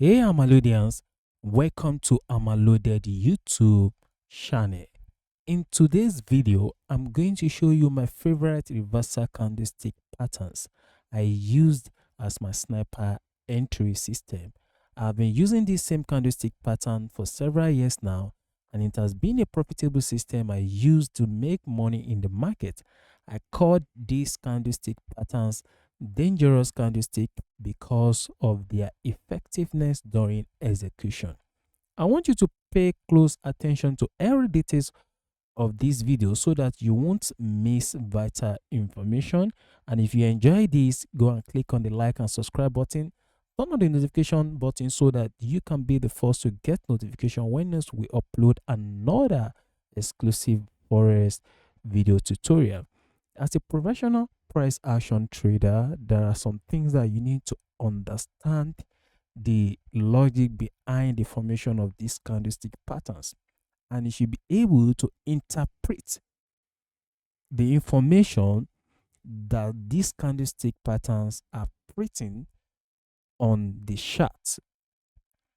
Hey Amalodians, welcome to Amaloded YouTube channel. In today's video, I'm going to show you my favorite reversal candlestick patterns I used as my sniper entry system. I've been using this same candlestick pattern for several years now, and it has been a profitable system I used to make money in the market. I called these candlestick patterns dangerous candlestick because of their effectiveness during execution. I want you to pay close attention to every details of this video so that you won't miss vital information. And if you enjoy this, go and click on the like and subscribe button. Turn on the notification button so that you can be the first to get notification when we upload another exclusive forex video tutorial. As a professional price action trader, there are some things that you need to understand the logic behind the formation of these candlestick patterns, and you should be able to interpret the information that these candlestick patterns are printing on the chart.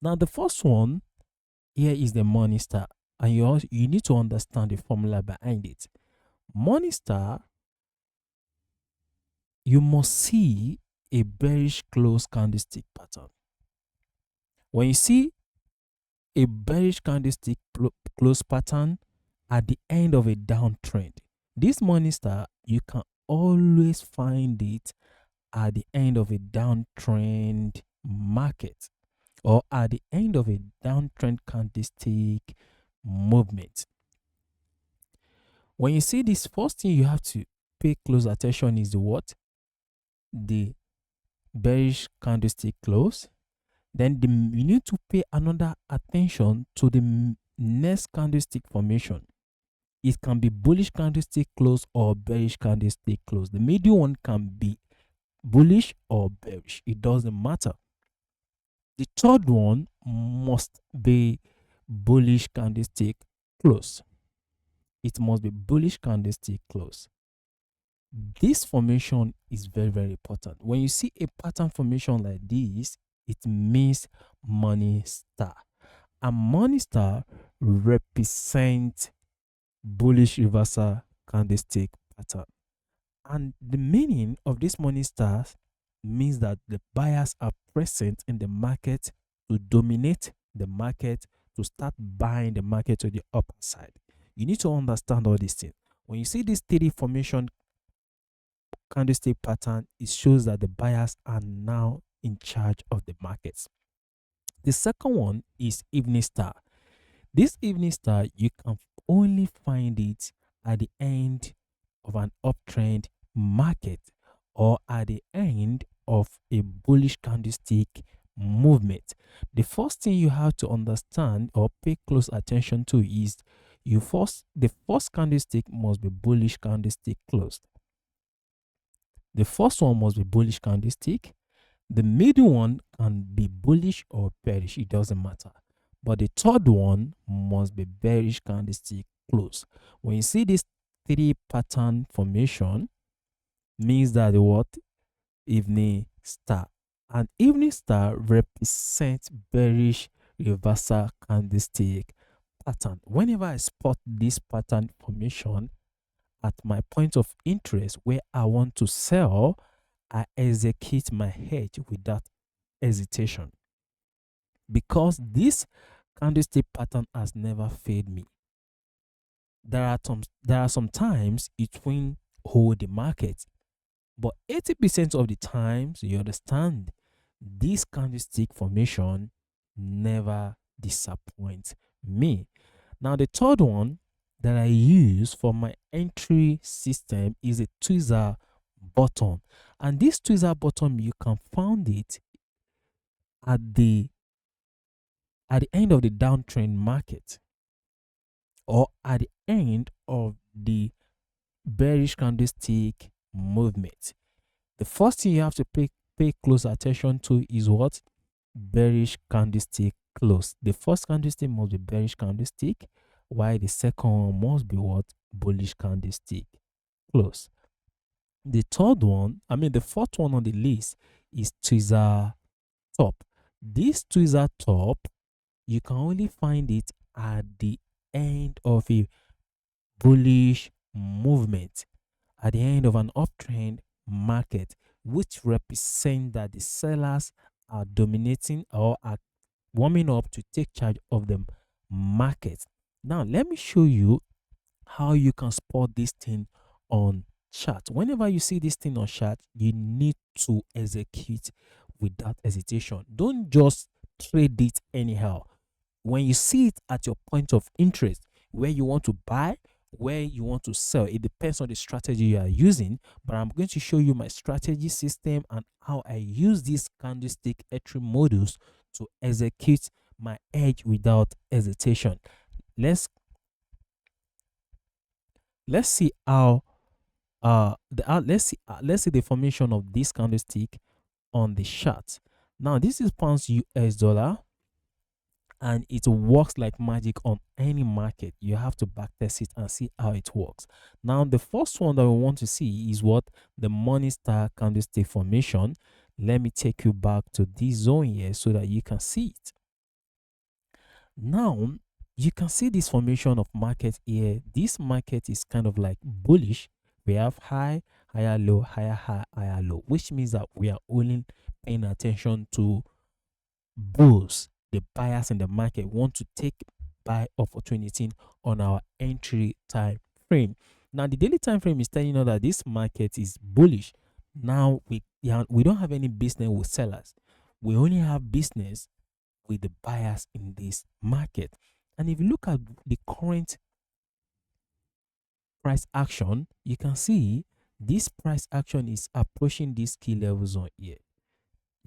Now, the first one here is the money star, and you need to understand the formula behind it. Money star, you must see a bearish close candlestick pattern. When you see a bearish candlestick close pattern at the end of a downtrend, this money star, you can always find it at the end of a downtrend market or at the end of a downtrend candlestick movement. When you see this, first thing you have to pay close attention is the what? The bearish candlestick close. Then you need to pay another attention to the next candlestick formation. It can be bullish candlestick close or bearish candlestick close. The middle one can be bullish or bearish. It doesn't matter. The third one must be bullish candlestick close. It must be bullish candlestick close. This formation is very, very important. When you see a pattern formation like this, it means money star. And money star represents bullish reversal candlestick pattern. And the meaning of this money star means that the buyers are present in the market to dominate the market, to start buying the market to the upper side. You need to understand all these things. When you see this 3D formation candlestick pattern, it shows that the buyers are now in charge of the markets. The second one is evening star. This evening star, you can only find it at the end of an uptrend market or at the end of a bullish candlestick movement. The first thing you have to understand or pay close attention to is the first candlestick must be bullish candlestick closed. The first one must be bullish candlestick. The middle one can be bullish or bearish, it doesn't matter. But the third one must be bearish candlestick close. When you see this 3 pattern formation, means that the what? Evening star. And evening star represents bearish reversal candlestick pattern. Whenever I spot this pattern formation at my point of interest where I want to sell, I execute my hedge without hesitation, because this candlestick pattern has never failed me. There are some times it will hold the market, but 80% of the times, you understand, this candlestick formation never disappoints me. Now, the third one that I use for my entry system is a Tweezer button, and this Tweezer button, you can find it at the end of the downtrend market or at the end of the bearish candlestick movement. The first thing you have to pay close attention to is what? Bearish candlestick close. The first candlestick must be bearish candlestick, while the second one must be what? Bullish candlestick close. The fourth one on the list is Tweezer top. This tweezer top, you can only find it at the end of a bullish movement, at the end of an uptrend market, which represent that the sellers are dominating or are warming up to take charge of the market. Now, let me show you how you can spot this thing on chart. Whenever you see this thing on chart, you need to execute without hesitation. Don't just trade it anyhow. When you see it at your point of interest, where you want to buy, where you want to sell, it depends on the strategy you are using. But I'm going to show you my strategy system and how I use this candlestick entry modus to execute my edge without hesitation. Let's see how let's see the formation of this candlestick on the chart. Now this is pounds US dollar, and it works like magic on any market. You have to backtest it and see how it works. Now the first one that we want to see is what the Morningstar candlestick formation. Let me take you back to this zone here so that you can see it. Now you can see this formation of market here. This market is kind of like bullish. We have high, higher low, higher high, higher low, which means that we are only paying attention to bulls. The buyers in the market want to take buy opportunity on our entry time frame. Now the daily time frame is telling us that this market is bullish. Now we don't have any business with sellers. We only have business with the buyers in this market. And if you look at the current price action, you can see this price action is approaching this key level zone here.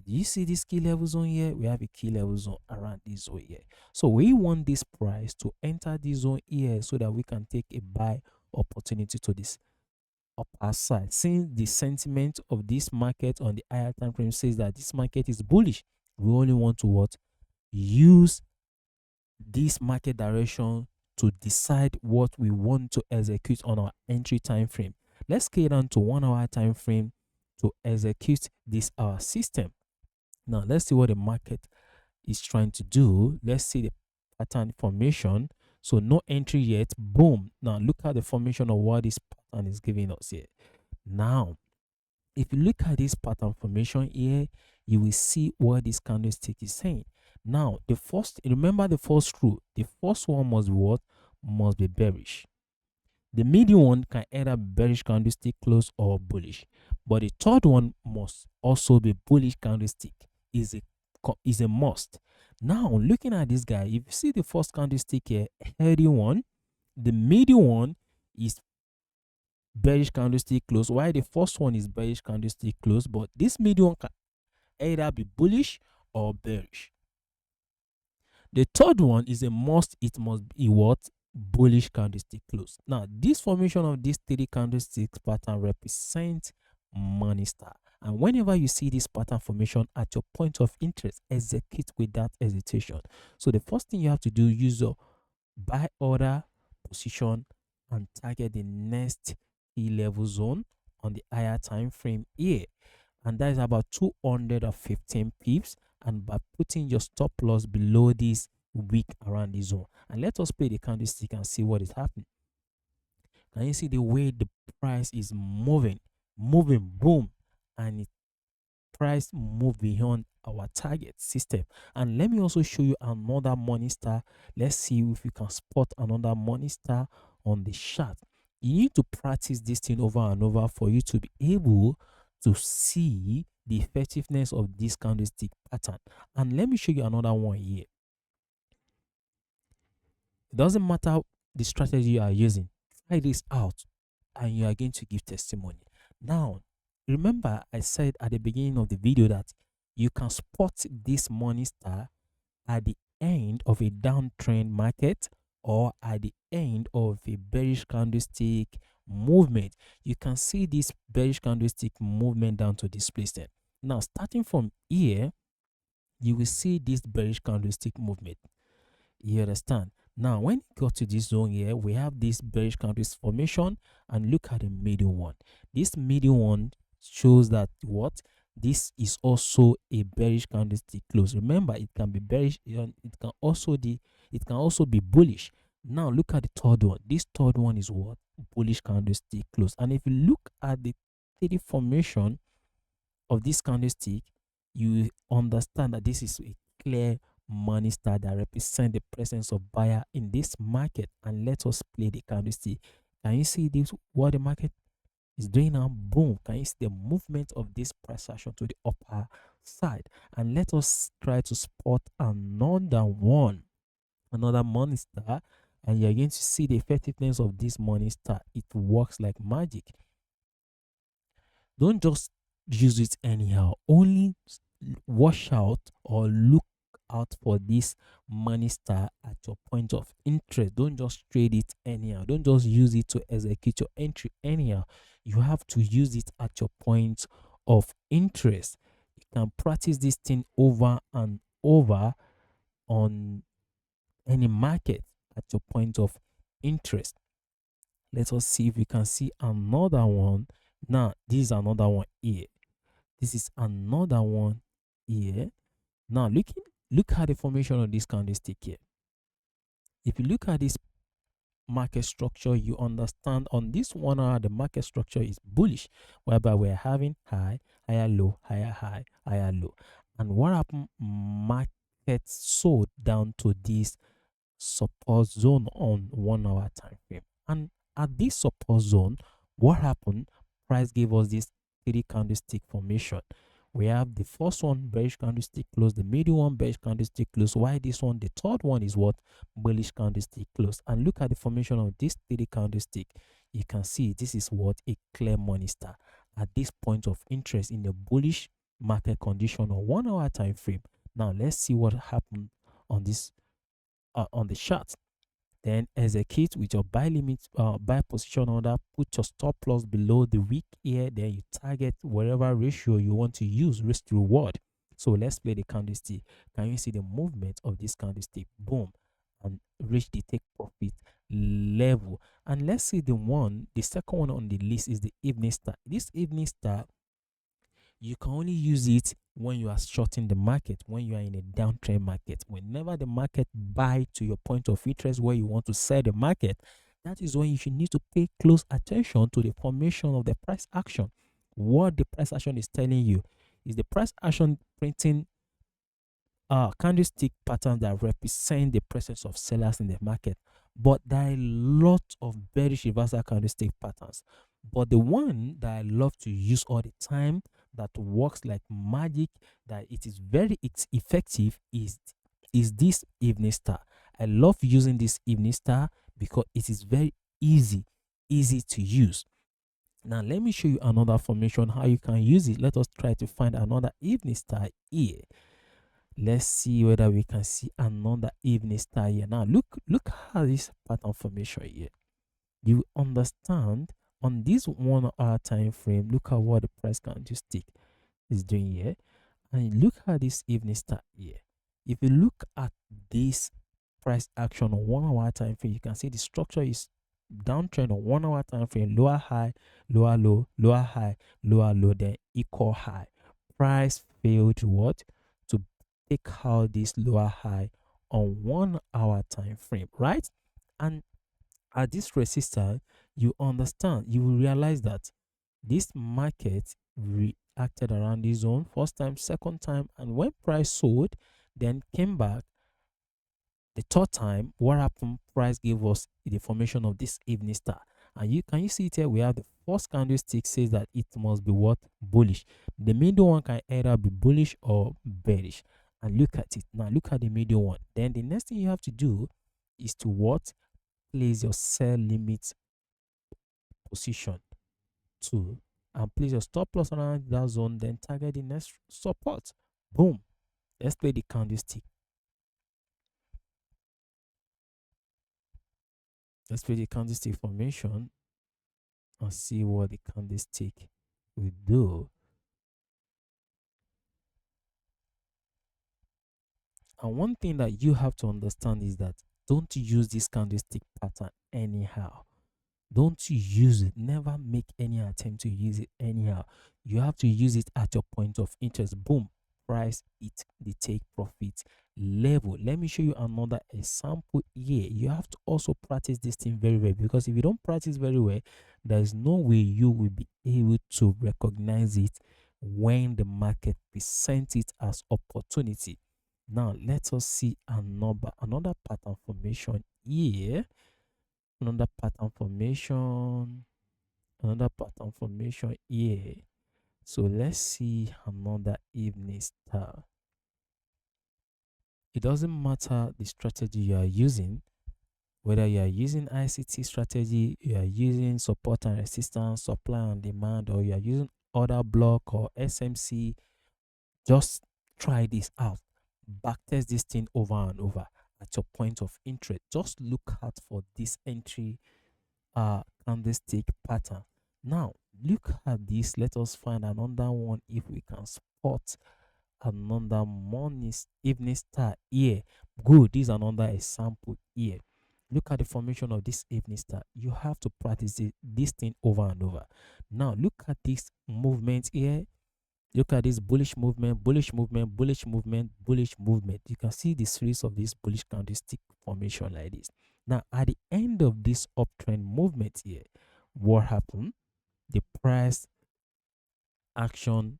Do you see this key level zone here? We have a key level zone around this zone here. So we want this price to enter this zone here so that we can take a buy opportunity to this upper side. Since the sentiment of this market on the higher time frame says that this market is bullish, we only want to what? Use this market direction to decide what we want to execute on our entry time frame. Let's get on to 1 hour time frame to execute this our system. Now let's see what the market is trying to do. Let's see the pattern formation. So no entry yet. Boom. Now look at the formation of what this pattern is giving us here. Now if you look at this pattern formation here, you will see what this candlestick is saying. Now remember the first rule. The first one must be what? Must be bearish. The medium one can either be bearish candlestick close or bullish, but the third one must also be bullish candlestick. Is a must. Now looking at this guy, if you see the first candlestick here, healthy one, the medium one is bearish candlestick close, while the first one is bearish candlestick close, but this medium one can either be bullish or bearish. The third one is a must. It must be what? Bullish candlestick close. Now this formation of these 3 candlesticks pattern represents Morningstar, and whenever you see this pattern formation at your point of interest, execute without hesitation. So the first thing you have to do, use your buy order position and target the next key level zone on the higher time frame here, and that is about 215 pips, and by putting your stop loss below this wick around the zone. And let us play the candlestick and see what is happening. Can you see the way the price is moving, boom, and the price move beyond our target system? And let me also show you another Morningstar. Let's see if we can spot another Morningstar on the chart. You need to practice this thing over and over for you to be able to see the effectiveness of this candlestick pattern. And let me show you another one here. It doesn't matter the strategy you are using, try this out and you are going to give testimony. Now remember, I said at the beginning of the video that you can spot this Morningstar at the end of a downtrend market or at the end of a bearish candlestick movement. You can see this bearish candlestick movement down to this place there. Now starting from here, you will see this bearish candlestick movement. You understand? Now when you go to this zone here, we have this bearish candlestick formation, and look at the middle one. This middle one shows that what? This is also a bearish candlestick close. Remember, it can be bearish, it can also be bullish. Now look at the third one. This third one is what? Bullish candlestick close. And if you look at the 3D formation of this candlestick, you understand that this is a clear money star that represents the presence of buyer in this market. And let us play the candlestick. Can you see this? What the market is doing now? Boom. Can you see the movement of this price action to the upper side? And let us try to spot another money star, and you're going to see the effectiveness of this money star. It works like magic. Don't just use it anyhow. Only watch out or look out for this money star at your point of interest. Don't just trade it anyhow. Don't just use it to execute your entry anyhow. You have to use it at your point of interest. You can practice this thing over and over on any market at your point of interest. Let us see if we can see another one. Now, this is another one here. This is another one here. Now, look at the formation of this candlestick here. If you look at this market structure, you understand on this 1 hour the market structure is bullish, whereby we're having high, higher, low, higher, high, higher, low. And what happened? Market sold down to this support zone on 1 hour time frame. And at this support zone, what happened? Price gave us this 3 candlestick formation. We have the first one, bearish candlestick close, the middle one, bearish candlestick close. Why this one? The third one is what? Bullish candlestick close. And look at the formation of this 3 candlestick. You can see this is what? A clear money star at this point of interest in the bullish market condition on 1 hour time frame. Now let's see what happened on this on the chart. Then execute with your buy limit, buy position order. Put your stop loss below the wick here. Then you target whatever ratio you want to use, risk to reward. So let's play the candlestick. Can you see the movement of this candlestick? Boom, and reach the take profit level. And let's see the second one on the list is the evening star. This evening star, you can only use it when you are shorting the market, when you are in a downtrend market. Whenever the market buy to your point of interest where you want to sell the market, that is when you should need to pay close attention to the formation of the price action. What the price action is telling you is the price action printing candlestick pattern that represent the presence of sellers in the market. But there are a lot of bearish reversal candlestick patterns. But the one that I love to use all the time, that works like magic, that it is very effective, is this evening star. I love using this evening star because it is very easy to use. Now let me show you another formation how you can use it. Let us try to find another evening star here. Let's see whether we can see another evening star here. Now look how this pattern formation here. You understand on this 1 hour time frame, look at what the price candlestick is doing here. And look at this evening star here. If you look at this price action on 1 hour time frame, you can see the structure is downtrend on 1 hour time frame, lower high, lower low, lower high, lower low, then equal high. Price failed to what? To take out this lower high on 1 hour time frame, right? And at this resistance, you understand, you will realize that this market reacted around this zone first time, second time, and when price sold, then came back the third time. What happened? Price gave us the formation of this evening star. And you see it here? We have the first candlestick says that it must be what? Bullish. The middle one can either be bullish or bearish. And look at it. Now look at the middle one. Then the next thing you have to do is to what? Place your sell limit position to, and place your stop loss around that zone, then target the next support. Boom. Let's play the candlestick. Let's play the candlestick formation and see what the candlestick will do. And one thing that you have to understand is that don't use this candlestick pattern anyhow. Don't use it. Never make any attempt to use it anyhow. You have to use it at your point of interest. Boom, price it, the take profit level. Let me show you another example here. You have to also practice this thing very well, because if you don't practice very well, there is no way you will be able to recognize it when the market presents it as opportunity. Now let us see another pattern formation here. Another pattern formation. Another pattern formation here. So let's see another evening star. It doesn't matter the strategy you are using, whether you are using ICT strategy, you are using support and resistance, supply and demand, or you are using order block or SMC. Just try this out. Backtest this thing over and over at your point of interest. Just look out for this entry candlestick pattern. Now look at this. Let us find another one if we can spot another evening star here. Good. This is another example here. Look at the formation of this evening star. You have to practice this thing over and over. Now look at this movement here. Look at this bullish movement, bullish movement, bullish movement, bullish movement. You can see the series of this bullish candlestick formation like this. Now, at the end of this uptrend movement here, what happened? The price action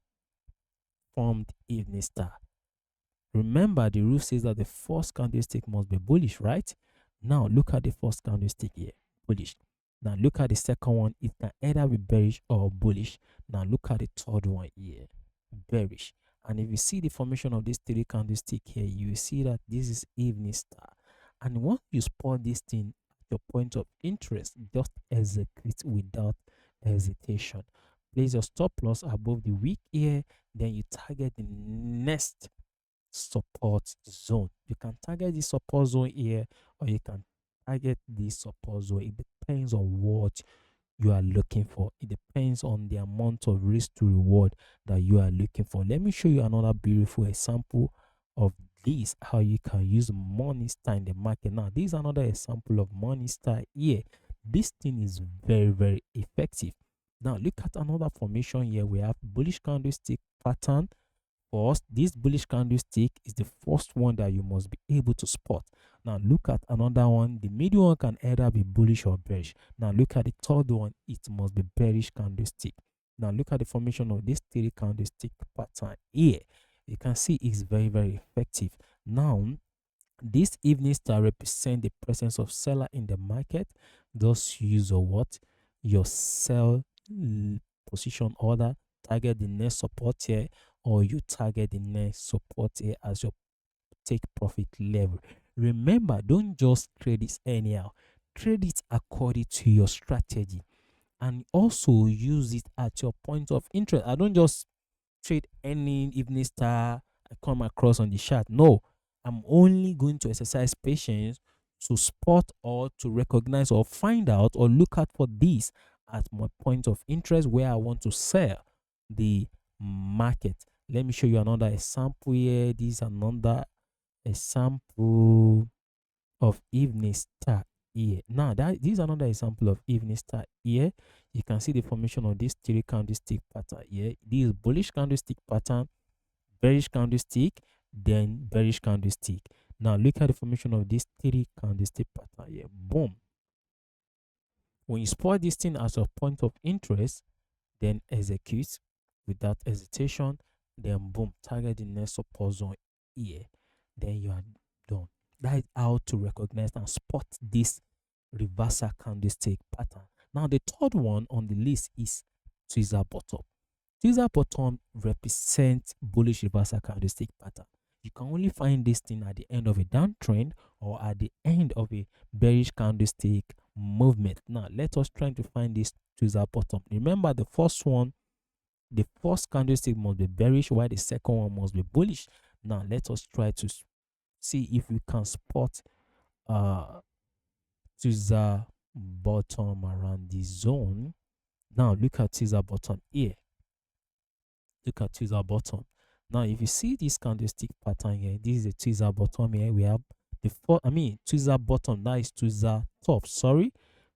formed evening star. Remember, the rule says that the first candlestick must be bullish, right? Now, look at the first candlestick here, bullish. Now, look at the second one. It can either be bearish or bullish. Now, look at the third one here, bearish. And if you see the formation of this three candlestick here, you will see that this is evening star. And once you spot this thing at your point of interest, just execute without hesitation. Place your stop loss above the wick here, then you target the next support zone. You can target the support zone here, or you can target the support zone. It depends on what you are looking for. It depends on the amount of risk to reward that you are looking for. Let me show you another beautiful example of this, how you can use Morningstar in the market. Now, this is another example of Morningstar here. This thing is very, very effective. Now, look at another formation here. We have bullish candlestick pattern. First, this bullish candlestick is the first one that you must be able to spot. Now look at another one. The middle one can either be bullish or bearish. Now look at the third one. It must be bearish candlestick. Now look at the formation of this three candlestick pattern here. You can see it's very, very effective. Now this evening star represents the presence of seller in the market. Thus use your sell position order, target the next support here, or you target the next support here as your take profit level. Remember, don't just trade it anyhow. Trade it according to your strategy, and also use it at your point of interest. I don't just trade any evening star I come across on the chart. No, I'm only going to exercise patience to spot or to recognize or find out or look out for this at my point of interest where I want to sell the market. Let me show you another example here. This is another example of evening star here. Now this is another example of evening star here. You can see the formation of this three candlestick pattern here. This is bullish candlestick pattern, bearish candlestick, then bearish candlestick. Now look at the formation of this three candlestick pattern here. Boom. When you spot this thing as a point of interest, then execute without hesitation, then boom, target the next support zone here, then you are done. That is how to recognize and spot this reversal candlestick pattern. Now the third one on the list is Tweezer bottom. Tweezer bottom represents bullish reversal candlestick pattern. You can only find this thing at the end of a downtrend or at the end of a bearish candlestick movement. Now let us try to find this Tweezer bottom. Remember, the first candlestick must be bearish, while the second one must be bullish. Now let us try to see if we can spot Tweezer bottom around this zone. Now look at Tweezer bottom here. Look at Tweezer bottom. Now if you see this candlestick pattern here, this is a Tweezer bottom here. We have Tweezer bottom, that is Tweezer top, sorry.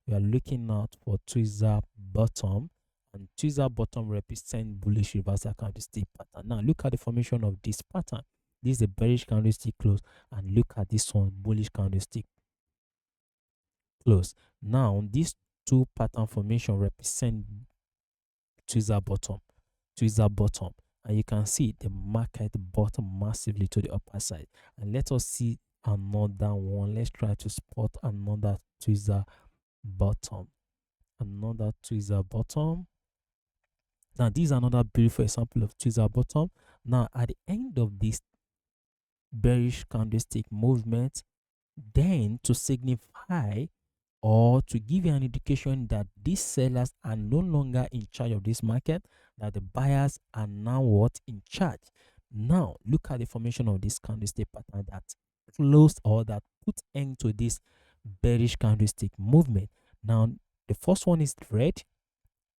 we are looking out for Tweezer bottom, and Tweezer bottom represent bullish reversal candlestick pattern. Now look at the formation of this pattern. This is a bearish candlestick close, and look at this one, bullish candlestick close. Now these two pattern formation represent Tweezer bottom, Tweezer bottom, and you can see the market bottom massively to the upper side. And let us see another one. Let's try to spot another Tweezer bottom, another Tweezer bottom. Now this is another beautiful example of Tweezer bottom. Now at the end of this bearish candlestick movement, then to signify or to give you an indication that these sellers are no longer in charge of this market, that the buyers are now what, in charge. Now look at the formation of this candlestick pattern that closed or that put end to this bearish candlestick movement. Now the first one is red,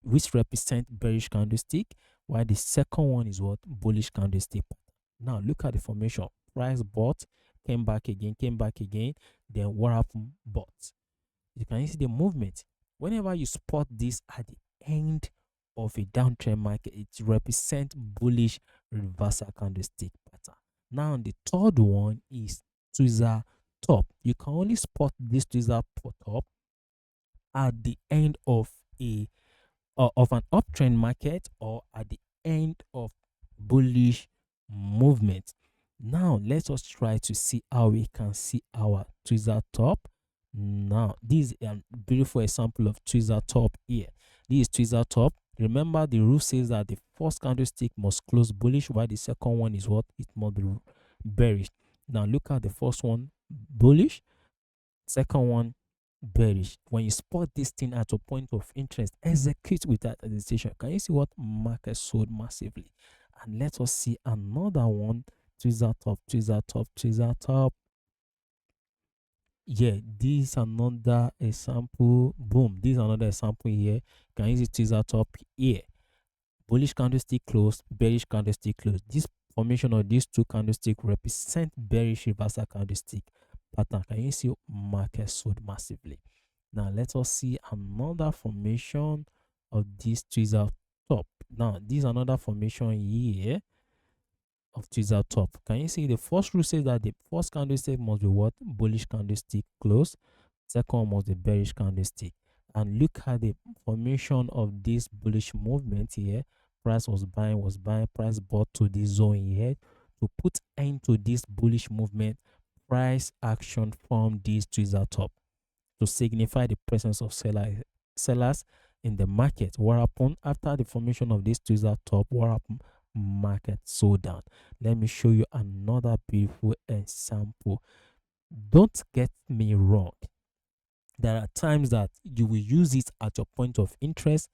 which represent bearish candlestick, while the second one is what, bullish candlestick. Now look at the formation. Price bought, came back again, then what happened? Bought. You can see the movement. Whenever you spot this at the end of a downtrend market, it represents bullish reversal candlestick pattern. Now the third one is Tweezer top. You can only spot this Tweezer top at the end of an uptrend market or at the end of bullish movement. Now let us try to see how we can see our Tweezer top. Now this is a beautiful example of Tweezer top here. This is Tweezer top. Remember, the rule says that the first candlestick must close bullish, while the second one is what, it must be bearish. Now look at the first one, bullish, second one bearish. When you spot this thing at a point of interest, execute with that hesitation. Can you see what market sold massively? And let us see another one, Tweezer top, Tweezer top, Tweezer top. Yeah, this is another example. Boom, this is another example here. Can you see Tweezer top here? Bullish candlestick close, bearish candlestick close. This formation of these two candlesticks represent bearish reversal candlestick pattern. Can you see market sold massively? Now let us see another formation of this Tweezer top. Now this is another formation here of Tweezer top. Can you see the first rule says that the first candlestick must be what, bullish candlestick close, second must be bearish candlestick. And look at the formation of this bullish movement here. Price was buying, price bought to this zone here. To put end to this bullish movement, price action from this Tweezer top to signify the presence of sellers in the market. What happened after the formation of this Tweezer top? What happened? Market sold down. Let me show you another beautiful example. Don't get me wrong, there are times that you will use it at your point of interest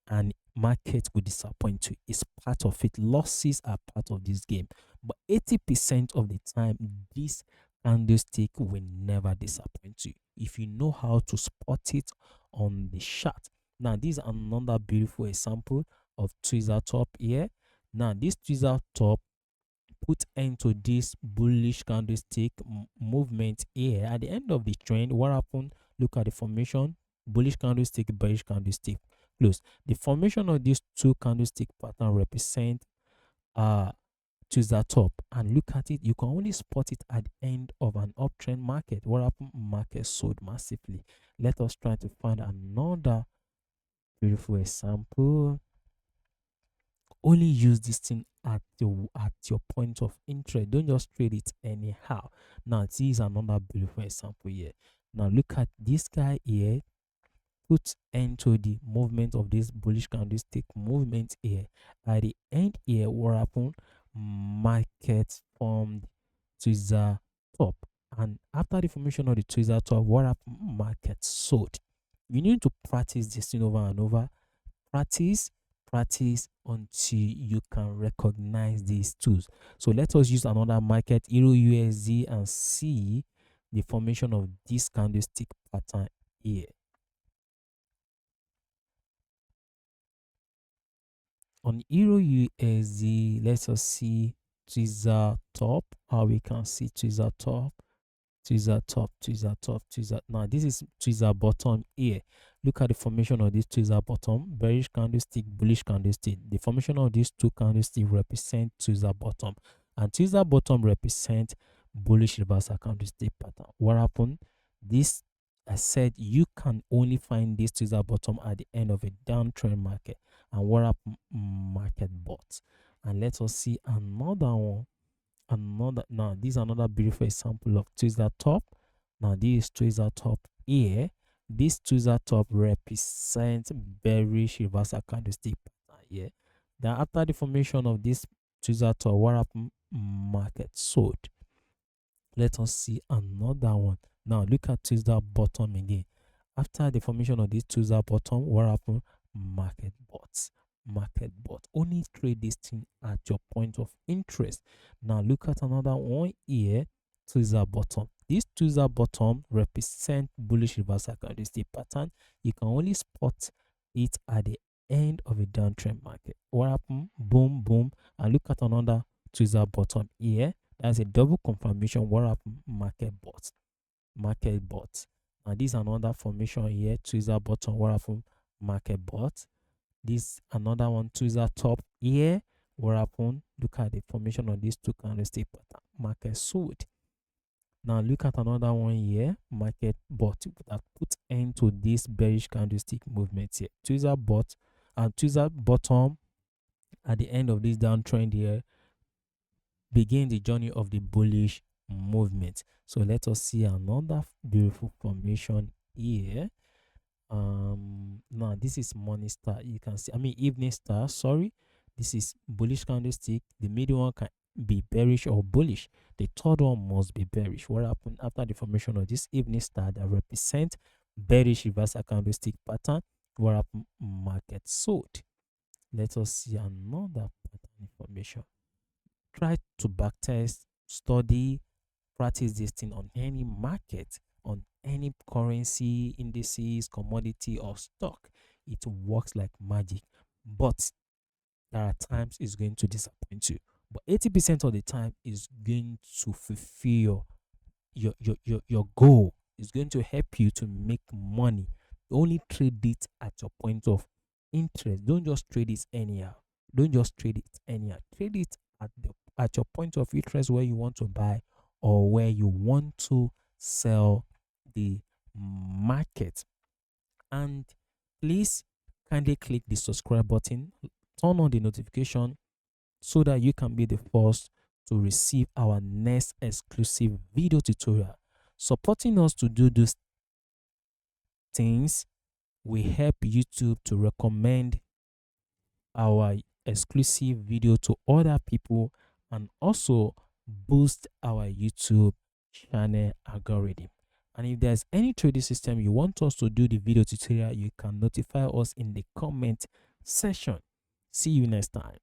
and market will disappoint you. It's part of it. Losses are part of this game, but 80% of the time this candlestick will never disappoint you if you know how to spot it on the chart. Now this is another beautiful example of Tweezer top here. Now this Tweezer top put end to this bullish candlestick movement here. At the end of the trend, what happened? Look at the formation: bullish candlestick, bearish candlestick close. The formation of these two candlestick pattern represent Tweezer top, and look at it, you can only spot it at the end of an uptrend market. What happened? Market sold massively. Let us try to find another beautiful example. Only use this thing at your point of interest. Don't just trade it anyhow. Now this is another beautiful example here. Now look at this guy here. Put end to the movement of this bullish candlestick movement here. At the end here, what happened? Market formed Tweezer top, and after the formation of the Tweezer top, what happened? Market sold. You need to practice this thing over and over. Practice until you can recognize these tools. So let us use another market, Euro USD, and see the formation of this candlestick pattern here. On Euro USD, let us see Tweezer top. How we can see Tweezer top. Tweezer top, tweezer top, tweezer. Now this is tweezer bottom here. Look at the formation of this tweezer bottom, bearish candlestick, bullish candlestick. The formation of these two candlesticks represent tweezer bottom, and tweezer bottom represent bullish reversal candlestick pattern. What happened? This, I said, you can only find this tweezer bottom at the end of a downtrend market. And what happened? Market bought. And let us see another one. Now this is another beautiful example of tweezer top. Now this is tweezer top here. This tweezer top represents bearish reversal candlestick pattern here. Then after the formation of this tweezer top, what happened? Market sold. Let us see another one. Now look at tweezer bottom again. After the formation of this tweezer bottom, what happened? Market bought. Market bought. Only trade this thing at your point of interest. Now look at another one here. Tweezer bottom. This tweezer bottom represent bullish reversal candlestick pattern. You can only spot it at the end of a downtrend market. What happened? Boom, boom. And look at another tweezer bottom here. That's a double confirmation. What happened? Market bought. Market bought. And this is another formation here. Tweezer bottom. What happened? Market bought. This another one, tweezer top here. What happened? Look at the formation of these two candlestick pattern. Market sold. Now look at another one here. Market bought. That put end to this bearish candlestick movement here. Tweezer bought and tweezer bottom at the end of this downtrend here begin the journey of the bullish movement. So let us see another beautiful formation here. Now this is morning star. You can see, evening star, sorry. This is bullish candlestick. The middle one can be bearish or bullish. The third one must be bearish. What happened after the formation of this evening star that represent bearish reversal candlestick pattern? What happened? Market sold. Let us see another pattern information. Try to backtest, study, practice this thing on any market, on any currency, indices, commodity, or stock. It works like magic, but there are times it's going to disappoint you. But 80% of the time is going to fulfill your goal. It's going to help you to make money. Only trade it at your point of interest. Don't just trade it anyhow. Don't just trade it anyhow. Trade it at your point of interest, where you want to buy or where you want to sell the market. And please kindly click the subscribe button, turn on the notification so that you can be the first to receive our next exclusive video tutorial. Supporting us to do these things will help YouTube to recommend our exclusive video to other people and also boost our YouTube channel algorithm. And if there's any trading system you want us to do the video tutorial, you can notify us in the comment section. See you next time.